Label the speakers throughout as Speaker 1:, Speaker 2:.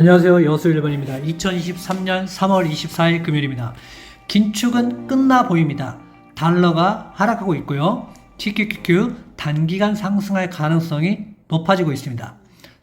Speaker 1: 안녕하세요. 여수 1번입니다. 2023년 3월 24일 금요일입니다. 긴축은 끝나 보입니다. 달러가 하락하고 있고요. TQQQ 단기간 상승할 가능성이 높아지고 있습니다.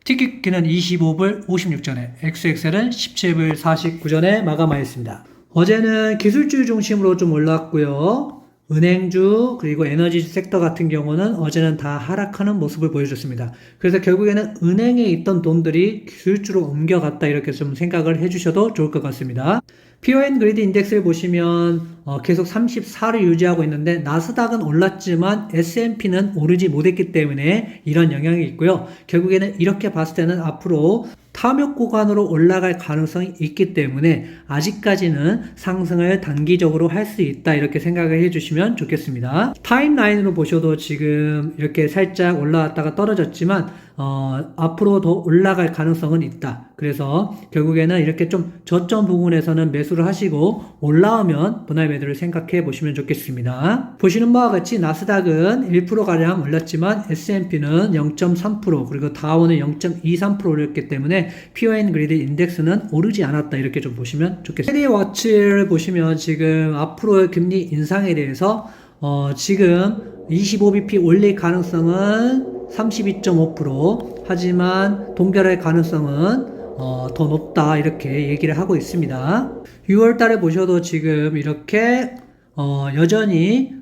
Speaker 1: TQQQ는 25불 56전에, XXL은 17불 49전에 마감하였습니다. 어제는 기술주 중심으로 좀 올랐고요. 은행주 그리고 에너지 섹터 같은 경우는 어제는 다 하락하는 모습을 보여줬습니다. 그래서 결국에는 은행에 있던 돈들이 기술주로 옮겨갔다 이렇게 좀 생각을 해주셔도 좋을 것 같습니다. PON 그리드 인덱스를 보시면 계속 34를 유지하고 있는데 나스닥은 올랐지만 S&P는 오르지 못했기 때문에 이런 영향이 있고요. 결국에는 이렇게 봤을 때는 앞으로 탐욕 구간으로 올라갈 가능성이 있기 때문에 아직까지는 상승을 단기적으로 할 수 있다 이렇게 생각을 해주시면 좋겠습니다. 타임라인으로 보셔도 지금 이렇게 살짝 올라왔다가 떨어졌지만 앞으로 더 올라갈 가능성은 있다. 그래서 결국에는 이렇게 좀 저점 부분에서는 매수를 하시고 올라오면 분할 매도를 생각해 보시면 좋겠습니다. 보시는 바와 같이 나스닥은 1%가량 올랐지만 S&P는 0.3% 그리고 다우는 0.23% 올렸기 때문에 PON 그리드 인덱스는 오르지 않았다 이렇게 좀 보시면 좋겠습니다. 캐리워치를 보시면 지금 앞으로의 금리 인상에 대해서 지금 25bp 올릴 가능성은 32.5% 하지만 동결할 가능성은 더 높다 이렇게 얘기를 하고 있습니다. 6월 달에 보셔도 지금 이렇게 여전히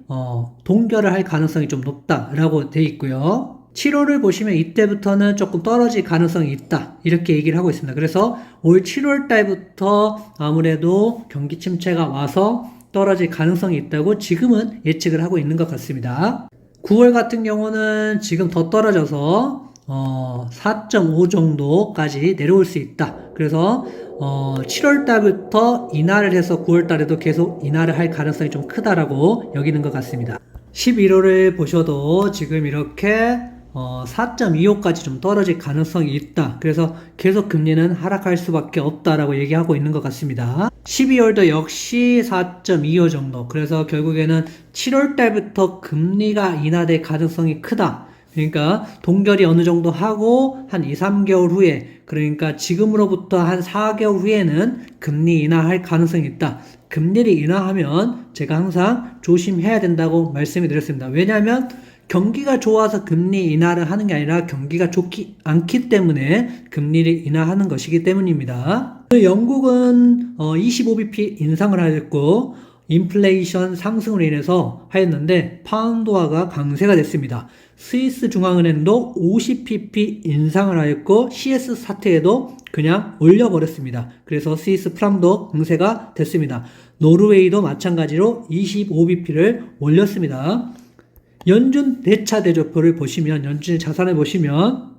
Speaker 1: 동결을 할 가능성이 좀 높다라고 돼 있고요. 7월을 보시면 이때부터는 조금 떨어질 가능성이 있다 이렇게 얘기를 하고 있습니다. 그래서 올 7월 달부터 아무래도 경기 침체가 와서 떨어질 가능성이 있다고 지금은 예측을 하고 있는 것 같습니다. 9월 같은 경우는 지금 더 떨어져서 4.5 정도까지 내려올 수 있다. 그래서 7월 달부터 인하를 해서 9월 달에도 계속 인하를 할 가능성이 좀 크다라고 여기는 것 같습니다. 11월을 보셔도 지금 이렇게 4.25까지 좀 떨어질 가능성이 있다. 그래서 계속 금리는 하락할 수밖에 없다라고 얘기하고 있는 것 같습니다. 12월도 역시 4.25 정도. 그래서 결국에는 7월 달부터 금리가 인하될 가능성이 크다. 그러니까 동결이 어느 정도 하고 한 2, 3개월 후에 그러니까 지금으로부터 한 4개월 후에는 금리 인하할 가능성이 있다. 금리를 인하하면 제가 항상 조심해야 된다고 말씀을 드렸습니다. 왜냐하면 경기가 좋아서 금리 인하를 하는 게 아니라 경기가 좋지 않기 때문에 금리를 인하하는 것이기 때문입니다. 영국은 25bp 인상을 하였고 인플레이션 상승으로 인해서 하였는데 파운드화가 강세가 됐습니다. 스위스 중앙은행도 50pp 인상을 하였고 CS 사태에도 그냥 올려버렸습니다. 그래서 스위스 프랑도 강세가 됐습니다. 노르웨이도 마찬가지로 25bp를 올렸습니다. 연준 대차 대조표를 보시면 연준 자산을 보시면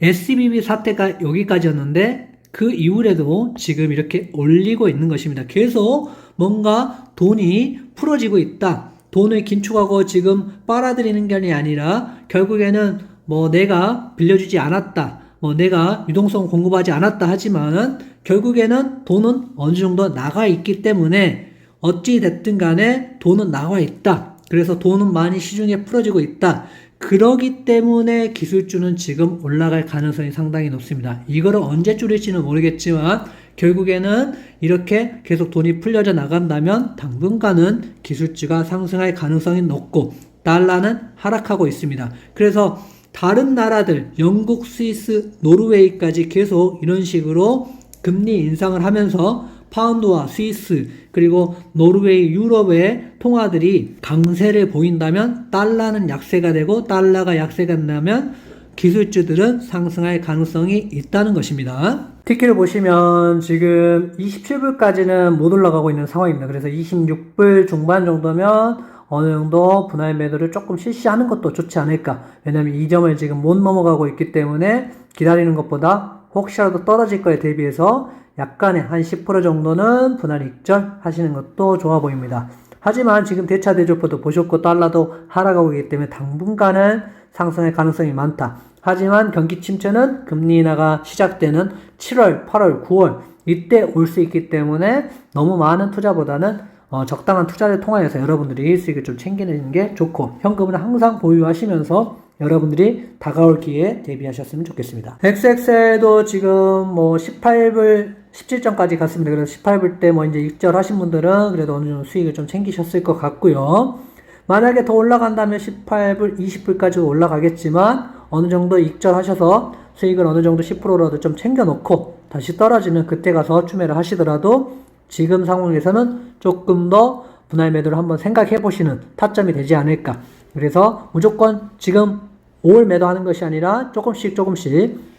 Speaker 1: SBB 사태가 여기까지였는데 그 이후에도 지금 이렇게 올리고 있는 것입니다. 계속 뭔가 돈이 풀어지고 있다. 돈을 긴축하고 지금 빨아들이는 게 아니라 결국에는 뭐 내가 빌려주지 않았다. 뭐 내가 유동성 공급하지 않았다 하지만은 결국에는 돈은 어느 정도 나가 있기 때문에 어찌 됐든 간에 돈은 나와 있다. 그래서 돈은 많이 시중에 풀어지고 있다. 그러기 때문에 기술주는 지금 올라갈 가능성이 상당히 높습니다. 이거를 언제 줄일지는 모르겠지만 결국에는 이렇게 계속 돈이 풀려져 나간다면 당분간은 기술주가 상승할 가능성이 높고 달러는 하락하고 있습니다. 그래서 다른 나라들 영국, 스위스, 노르웨이까지 계속 이런 식으로 금리 인상을 하면서 파운드와 스위스 그리고 노르웨이, 유럽의 통화들이 강세를 보인다면 달러는 약세가 되고 달러가 약세가 된다면 기술주들은 상승할 가능성이 있다는 것입니다. 티켓을 보시면 지금 27불까지는 못 올라가고 있는 상황입니다. 그래서 26불 중반 정도면 어느 정도 분할 매도를 조금 실시하는 것도 좋지 않을까. 왜냐면 이 점을 지금 못 넘어가고 있기 때문에 기다리는 것보다 혹시라도 떨어질 거에 대비해서 약간의 한 10% 정도는 분할 익절 하시는 것도 좋아 보입니다. 하지만 지금 대차 대조표도 보셨고 달러도 하락하고 있기 때문에 당분간은 상승할 가능성이 많다. 하지만 경기 침체는 금리 인하가 시작되는 7월, 8월, 9월 이때 올 수 있기 때문에 너무 많은 투자보다는 적당한 투자를 통하여서 여러분들이 수익을 좀 챙기는 게 좋고, 현금은 항상 보유하시면서 여러분들이 다가올 기회에 대비하셨으면 좋겠습니다. XXL도 지금 18불 17점까지 갔습니다. 그래서 18불 때 이제 익절하신 분들은 그래도 어느 정도 수익을 좀 챙기셨을 것 같고요. 만약에 더 올라간다면 18불, 20불까지 올라가겠지만 어느 정도 익절하셔서 수익을 어느 정도 10%라도 좀 챙겨놓고 다시 떨어지면 그때 가서 추매를 하시더라도 지금 상황에서는 조금 더 분할 매도를 한번 생각해 보시는 타점이 되지 않을까. 그래서 무조건 지금 5월 매도하는 것이 아니라 조금씩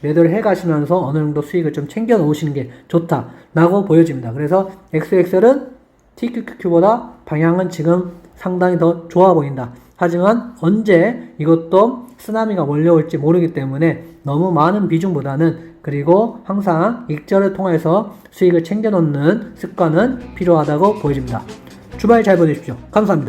Speaker 1: 매도를 해 가시면서 어느 정도 수익을 좀 챙겨 놓으시는 게 좋다라고 보여집니다. 그래서 XXL은 TQQQ보다 방향은 지금 상당히 더 좋아 보인다. 하지만 언제 이것도 쓰나미가 몰려올지 모르기 때문에 너무 많은 비중보다는, 그리고 항상 익절을 통해서 수익을 챙겨 놓는 습관은 필요하다고 보여집니다. 주말 잘 보내십시오. 감사합니다.